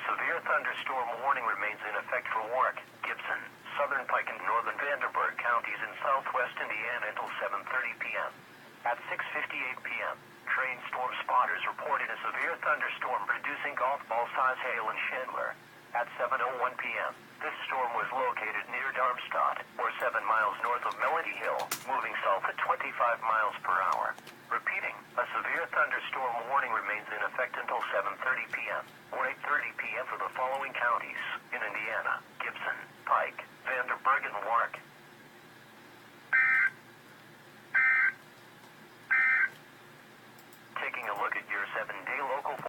severe thunderstorm warning remains in effect for Warwick, Gibson, Southern Pike and Northern Vanderburgh counties in southwest Indiana until 7:30 p.m. At 6:58 p.m., trained storm spotters reported a severe thunderstorm producing golf ball-size hail in Chandler. At 7:01 p.m., this storm was located near Darmstadt, or 7 miles north of Melody Hill, moving south at 25 miles per hour. Repeating, a severe thunderstorm warning remains in effect until 7:30 p.m. or 8:30 p.m. for the following counties: